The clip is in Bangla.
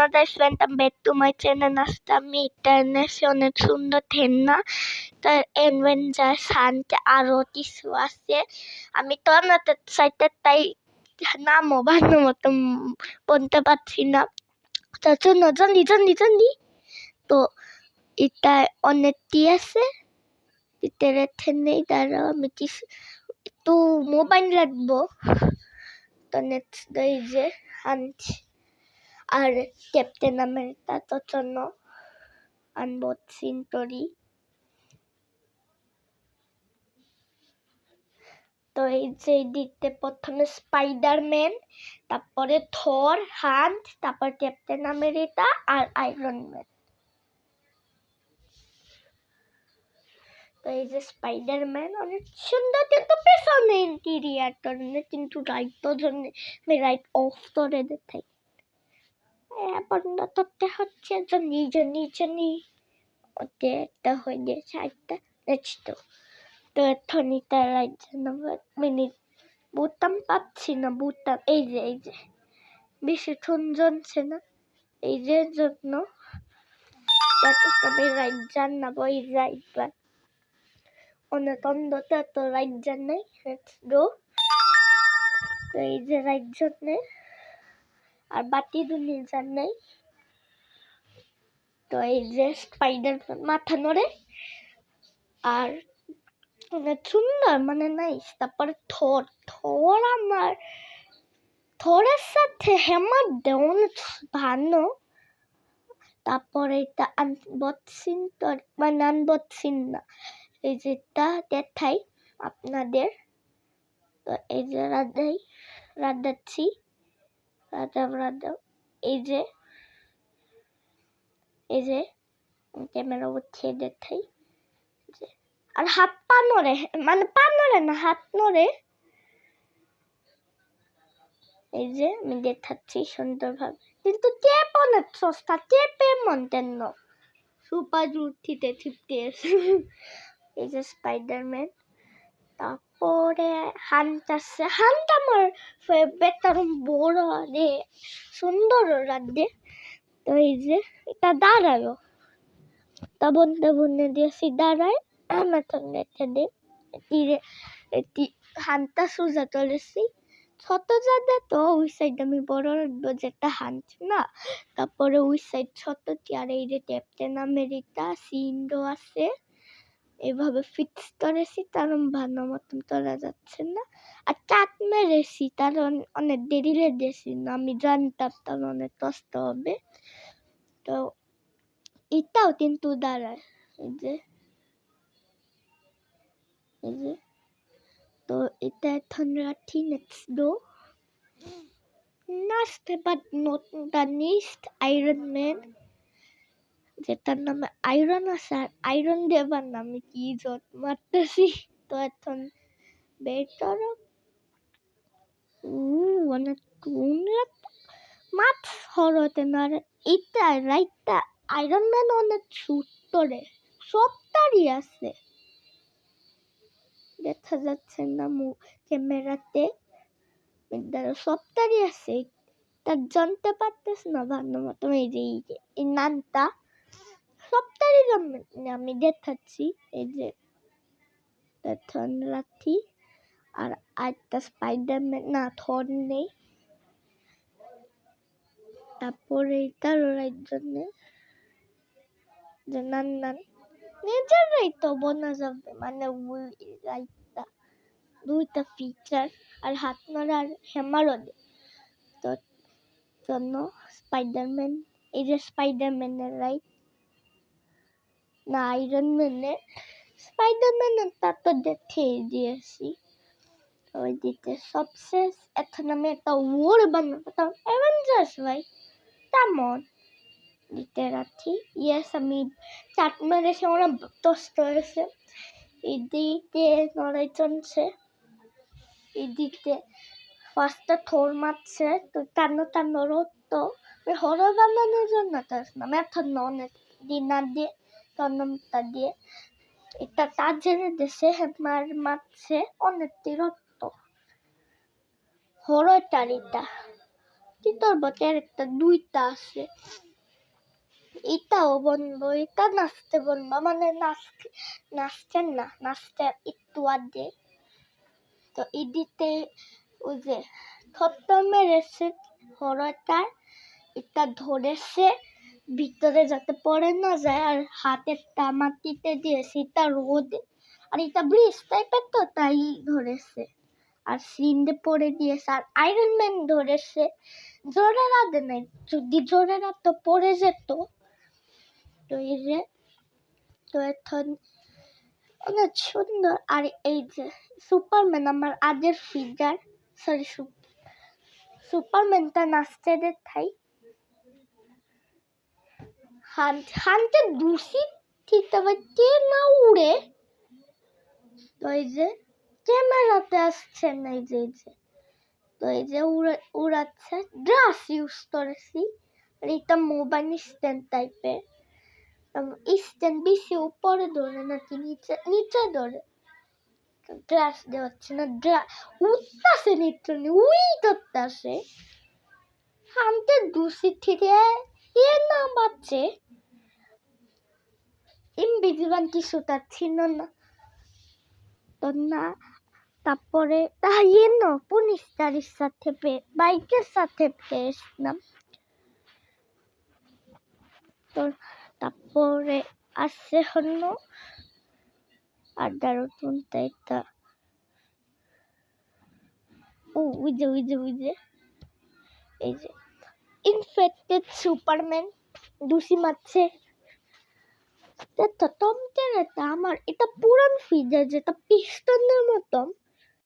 Hello guys, welcome back to my channel Nastami International সুন্দর থেন্না তার অ্যাডভেঞ্চার শান্তি আরও কিছু আছে। আমি তো আপনাদের সাইটে তাই নামও ভালো মতো বলতে পারছি না, তার জন্য জলদি তো এটা অনেকটি আছে ভিতরে থেনেই দাঁড়াও, আমি কিছু একটু মোবাইল রাখবো। তো নেক্সট এই যে হান্ট আর ক্যাপ্টেন আমেরিকা তো জন্য আনবক্সিং করি। তো এই যে দিতে প্রথমে স্পাইডারম্যান, তারপরে থর, হান্ট, তারপর ক্যাপ্টেন আমেরিকা আর আয়রন ম্যান। তো এই যে স্পাইডারম্যান অনেক সুন্দর, কিন্তু পেছনে ইন্টেরিয়ার কারণে, কিন্তু রাইটের জন্য আমি রাইট অফ করে দেখাই। বন্ধ করতে হচ্ছে যে নিয়ে ওতে একটা হয়ে গেছে একটা নেক্সট। তো এখন এটা রাইট মিনিট বুতাম পাচ্ছি না, বুতাম এই যে বেশিক্ষণ জমছে না, এই যে জন্য আমি রাইট জানাবো। এই রাইট অনেক অন্ধতা, তো রাইট জানাই। Let's go. তো এই যে রাইট জন্যে আর বাতি দুনিয়া জানাই। তো এই যে স্পাইডার মাথা নড়ে আর অনেক সুন্দর, মানে নাইস। তারপরে থর আমার থরের সাথে হ্যামার দেয় অনেক ভালো। তারপরে এটা আনবক্সিং মানে আনবক্সিং না, এই যেটা দেখাই আপনাদের। তো এই যে রাধাচ্ছি এই যে ক্যামেরা উঠিয়ে দেখাই। আর হাত পা নড়ে, মানে পা নড়ে না, হাত নড়ে। এই যে আমি দেখাচ্ছি সুন্দরভাবে, কিন্তু টেপ অনেক সস্তা, টেপে মন্টেন সুপার জুটিতে ছিপতে এসে। এই যে স্পাইডারম্যান, তারপরে হান্ট আছে। হান্ট আমার ফেভারিট, কারণ বড় রে সুন্দর রাধে। তো এই যে এটা দাঁড়ালো, তা বন্ধে দিয়েছি দাঁড়ায় আমার রেখে দে। এটি হান্টটা সোজা চলেছি ছোট জায়গা, তো ওই সাইড আমি বড় রাখবো যেটা হান্ট না। তারপরে ওই সাইড ছোটটি, আর এই যে ক্যাপ্টেন আমেরিকা সিন্ডো আছে, এভাবে ফিক্স করেছি, কারণ ভালো মতন তোলা যাচ্ছে না। আর চাট মেরেছি, কারণ অনেক দেরি লেগেছি না, আমি জানতাম তার অনেক কষ্ট হবে। তো এটাও কিন্তু দাঁড়ায়, এই যে তো এটা এখন রাখি। Next go. Last but not the list iron man, যেটার নামে আয়রন আছে, আর আয়রন দেবার নামে কি জট মারতেছি। তো এখন বের করো। অনেক মাছ হরতে না, এটা রাইটটা আয়রন ম্যান অনেক সুতরে সবটারই আছে, দেখা যাচ্ছে না ক্যামেরাতে, সবটারই আছে। তার জানতে পারতেছ না ভালো মতো। এই যে এই নামটা সবটারই আমি দেখাচ্ছি। এই যে রাখি, আর একটা স্পাইডারম্যান না, থর নেই। তারপরে এটা রোড়ার জন্য যে নান নিজেরাই তো বোনা যাবে, মানে রাইটটা দুইটা ফিচার আর হাত মারা আর হ্যামারও দেয়। তো জন্য স্পাইডারম্যান, এই যে স্পাইডারম্যানের রাইট না আয়রন ম্যানের, স্পাইডারম্যানের তা তো দেখে দিয়েছি। ওই দিকে সবশেষ এখন আমি একটা ওয়ার বানাবো, অ্যাভেঞ্জার্স ভাই তেমন দিতে রাখি। ইয়েস, আমি চাট মেরেছি, ওরা কষ্ট হয়েছে। এদিকে লড়াই চলছে, এদিকে ফার্স্টে থর মারছে, তো টানো রক্ত হরর বানানোর জন্য না মেথড না, অনেক দিনার দিয়ে তন্নটা দিয়ে এটা তার জেনে দেশে মারছে অনেকটি রক্ত হরর টারিটা। তিতর বটের একটা দুইটা আছে এটাও বনবো এটা নাচতে বনবো মানে নাচতেন না নাচতে একটু আগে তো ইদিতে ওই যে থত্তর মেরেছে হরটার এটা ধরেছে ভিতরে যাতে পড়ে না যায় আর হাতেরটা মাটিতে দিয়েছে এটা রোদে আর এটা ব্রিজ টাইপের তো তাই ধরেছে আর সিন্দে পড়ে দিয়েছে আর আয়রন ম্যান ধরেছে জোরে রাধে নাই যদি জোরে রাখতো পড়ে যেত তো এই যে তো এখন অনেক সুন্দর আর এই যে সুপারম্যান আমার আগের ফিগার সরি সুপারম্যানটা নাচতে দেখাই হানতে দুষি ঠিক কে না উড়ে তো এই যে ক্যামেরাতে আসছে না এই যে তো এই যে উড়াচ্ছে ড্রাস ইউজ করেছি আর এটা মোবাইল স্ট্যান্ড টাইপের স্ট্যান্ড বেশি উপরে ধরে নাকি নিচে ধরে গ্লাস দেওয়াচ্ছে না উঠতেছে নিত্য উই ধরতেছে হানতে দুষি থেকে এ না বাচ্চে ইনভিজিবল কিছুটা ছিল না তো না তারপরে পুলিশ গাড়ির সাথে বাইকের সাথে পেয়েছিলাম তো তারপরে আসছে হলো আড্ডার উঠুনটা এটা ওই যে এই যে ইনফেক্টেড সুপারম্যান দুষি মারছে আমার এটা পুরান ফিগার যেটা পিস্তনের মতন